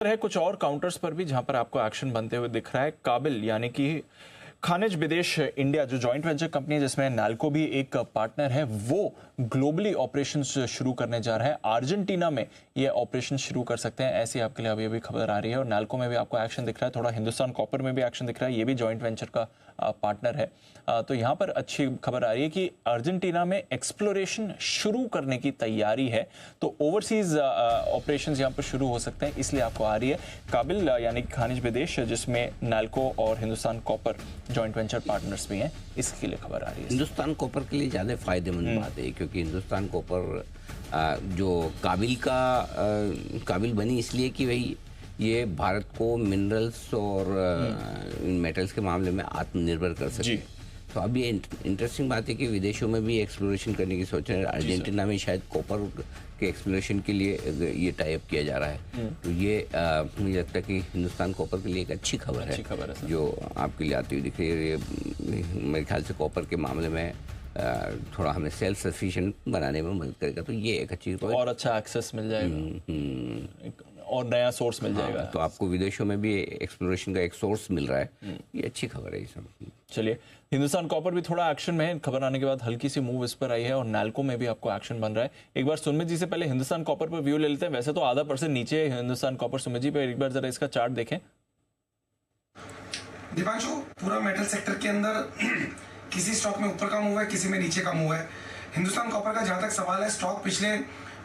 है कुछ और काउंटर्स पर भी जहां पर आपको एक्शन बनते हुए दिख रहा है। काबिल यानी कि खनिज विदेश इंडिया जो जॉइंट वेंचर कंपनी है जिसमें नाल्को भी एक पार्टनर है, वो ग्लोबली ऑपरेशंस शुरू करने जा रहा है। अर्जेंटीना में ये ऑपरेशन शुरू कर सकते हैं, ऐसी आपके लिए अभी अभी खबर आ रही है। और नाल्को में भी आपको एक्शन दिख रहा है, थोड़ा हिंदुस्तान कॉपर में भी एक्शन दिख रहा है, ये भी जॉइंट वेंचर का पार्टनर है। तो यहाँ पर अच्छी खबर आ रही है कि अर्जेंटीना में एक्सप्लोरेशन शुरू करने की तैयारी है, तो ओवरसीज ऑपरेशंस यहाँ पर शुरू हो सकते हैं, इसलिए आपको आ रही है। काबिल यानी कि खनिज विदेश जिसमें नाल्को और Hindustan copper joint venture partners भी हैं, इसके लिए खबर आ रही है। हिंदुस्तान कॉपर के लिए ज़्यादा फायदेमंद बात है, क्योंकि हिंदुस्तान कॉपर जो काबिल बनी इसलिए कि भाई ये भारत को मिनरल्स और मेटल्स के मामले में आत्मनिर्भर कर सके। तो अब ये इंटरेस्टिंग बात है कि विदेशों में भी एक्सप्लोरेशन करने की सोच रहे हैं। अर्जेंटीना में शायद कॉपर के एक्सप्लोरेशन के लिए ये टाई अप किया जा रहा है। तो ये मुझे लगता है कि हिंदुस्तान कॉपर के लिए एक अच्छी खबर है जो आपके लिए आती हुई दिख रही है। ये मेरे ख्याल से कॉपर के मामले में थोड़ा हमें सेल्फ सफिशिएंट बनाने में मदद करेगा, तो ये एक अच्छी और अच्छा एक्सेस मिल जाएगा और नया सोर्स मिल जाएगा। तो आपको विदेशों में भी एक्सप्लोरेशन का एक सोर्स मिल रहा है, ये अच्छी खबर है। ये सब चलिए, हिंदुस्तान कॉपर भी थोड़ा एक्शन में है, खबर आने के बाद हल्की सी मूव इस पर आई है। और नाल्को में भी आपको एक्शन बन रहा है। एक बार सुमित जी से पहले हिंदुस्तान कॉपर पर व्यू ले लेते हैं। वैसे तो %.5 नीचे है हिंदुस्तान कॉपर। सुमित जी पे एक बार जरा इसका चार्ट देखें। दीपांशु, पूरा मेटल सेक्टर के अंदर किसी स्टॉक में ऊपर का मूव है, किसी में नीचे का मूव है। हिंदुस्तान कॉपर का जहां तक सवाल है, स्टॉक पिछले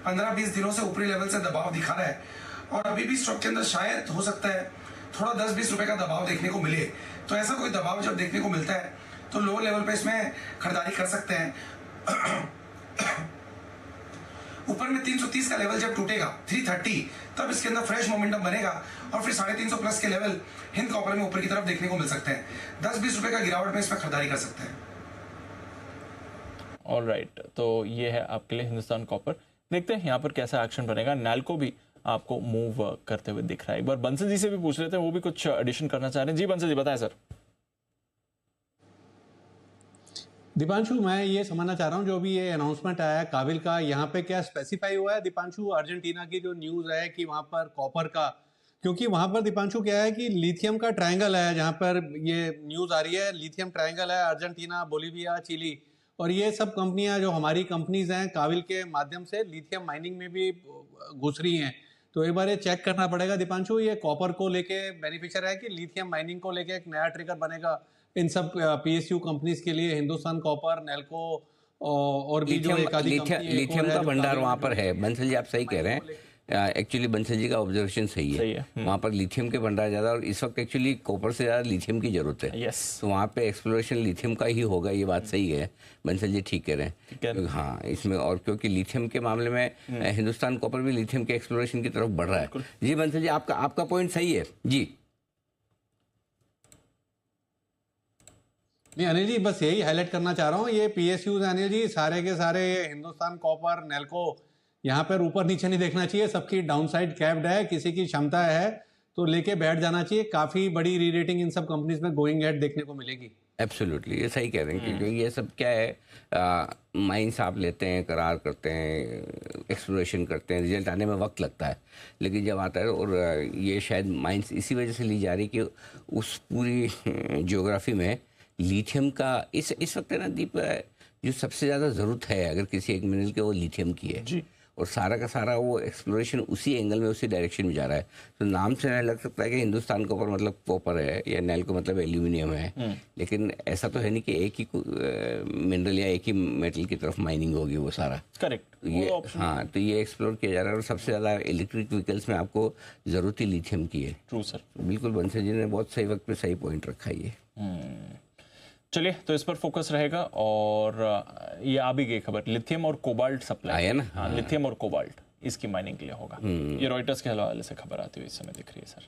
15-20 दिनों से ऊपरी लेवल से दबाव दिखा रहा है और अभी भी स्टॉक के अंदर शायद हो सकता है थोड़ा 10-20 रुपए का दबाव देखने को मिले। तो ऐसा कोई दबाव जब देखने को मिलता है तो लोअर लेवल पे इसमें खरीदारी कर सकते हैं। ऊपर में 330 का लेवल जब टूटेगा 330, तब इसके अंदर फ्रेश मोमेंटम बनेगा और फिर 350 प्लस के लेवल हिंद कॉपर में ऊपर की तरफ देखने को मिल सकते हैं। 10-20 रुपए का गिरावट में इसमें खरीदारी कर सकते हैं। ऑलराइट, तो ये है आपके लिए हिंदुस्तान कॉपर। देखते हैं यहाँ पर कैसा एक्शन बनेगा। नाल्को भी आपको मूव करते हुए दिख रहा है। एक बार बंसल जी से भी पूछ लेते हैं, वो भी कुछ एडिशन करना चाह रहे हैं। जी बंसल जी, बताएं सर। दीपांशु, मैं ये समझना चाह रहा हूँ जो भी ये अनाउंसमेंट आया है काबिल का, यहाँ पे क्या स्पेसिफाई हुआ है दीपांशु? अर्जेंटीना की जो न्यूज़ है कि वहाँ पर कॉपर का, क्योंकि वहाँ पर दीपांशु क्या है कि लिथियम का ट्रायंगल है, जहाँ पर ये न्यूज़ आ रही है लिथियम ट्रायंगल है, अर्जेंटीना, बोलीविया, चिली, और ये सब कंपनियां जो हमारी कंपनीज हैं काबिल के माध्यम से लिथियम माइनिंग में भी घुस रही हैं। तो एक बार ये चेक करना पड़ेगा दीपांशु, ये कॉपर को लेके बेनिफिशियर है कि लिथियम माइनिंग को लेके एक नया ट्रिगर बनेगा इन सब पीएसयू कंपनीज के लिए, हिंदुस्तान कॉपर, नेल्को और भी जो एक आधी कंपनी लिथियम का भंडार वहाँ पर है। बंसल जी आप सही कह रहे हैं। एक्चुअली बंसल जी का ऑब्जर्वेशन सही है। वहाँ पर लिथियम के भंडार ज़्यादा, और इस वक्त एक्चुअली कॉपर से ज़्यादा लिथियम की जरूरत है। तो वहाँ पे एक्सप्लोरेशन लिथियम का ही होगा, ये बात सही है। बंसल जी ठीक कह रहे हैं। हाँ, इसमें और क्योंकि लिथियम के मामले में हिंदुस्तान कॉपर भी लिथियम के एक्सप्लोरेशन की तरफ बढ़ रहा है। जी बंसल जी, आपका पॉइंट सही है जी। नहीं अनिल जी, बस यही हाईलाइट करना चाह रहा हूँ, ये पीएसयूज अनिल जी सारे के सारे हिंदुस्तान कॉपर, नेल्को, यहाँ पर ऊपर नीचे नहीं देखना चाहिए, सबकी डाउनसाइड कैप्ड है। किसी की क्षमता है तो लेके बैठ जाना चाहिए। काफी बड़ी री रेटिंग इन सब कंपनीज में गोइंग हेड देखने को मिलेगी। एब्सोल्युटली, ये सही कह रहे हैं। क्योंकि ये सब क्या है, माइंस आप लेते हैं, करार करते हैं, एक्सप्लोरेशन करते हैं, रिजल्ट आने में वक्त लगता है, लेकिन जब आता है, और ये शायद माइंस इसी वजह से ली जा रही कि उस पूरी ज्योग्राफी में लिथियम का इस वक्त है ना दीप, जो सबसे ज़्यादा ज़रूरत है अगर किसी एक मिनरल के, वो लिथियम की है जी। और सारा का सारा वो एक्सप्लोरेशन उसी एंगल में, उसी डायरेक्शन में जा रहा है। तो नाम से लग सकता है कि हिंदुस्तान कॉपर मतलब कॉपर है, या नेल्को मतलब एल्यूमिनियम है, लेकिन ऐसा तो है नहीं कि एक ही मिनरल या एक ही मेटल की तरफ माइनिंग होगी वो सारा। करेक्ट, ये हाँ, तो ये एक्सप्लोर किया जा रहा है। और सबसे ज़्यादा इलेक्ट्रिक व्हीकल्स में आपको ज़रूरत ही लिथियम की है। ट्रू सर, बिल्कुल बंसल जी ने बहुत सही वक्त पे सही पॉइंट रखा है ये। चलिए, तो इस पर फोकस रहेगा। और ये आ भी गई खबर, लिथियम और कोबाल्ट सप्लाई है ना। हाँ, लिथियम और कोबाल्ट इसकी माइनिंग के लिए होगा। ये रॉयटर्स के हवाले से खबर आती हुई इस समय दिख रही है सर।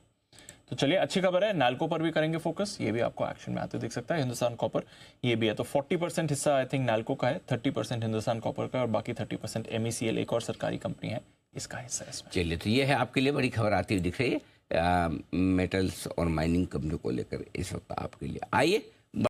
तो चलिए, अच्छी खबर है। नाल्को पर भी करेंगे फोकस, ये भी आपको एक्शन में आते दिख सकता है। हिंदुस्तान कॉपर ये भी है, तो 40% हिस्सा आई थिंक नाल्को का है, 30% हिंदुस्तान कॉपर का, और बाकी 30% MECL एक और सरकारी कंपनी है, इसका हिस्सा है इसमें। चलिए, तो ये है आपके लिए बड़ी खबर आती हुई दिख रही है मेटल्स और माइनिंग कंपनियों को लेकर इस वक्त आपके लिए। आइए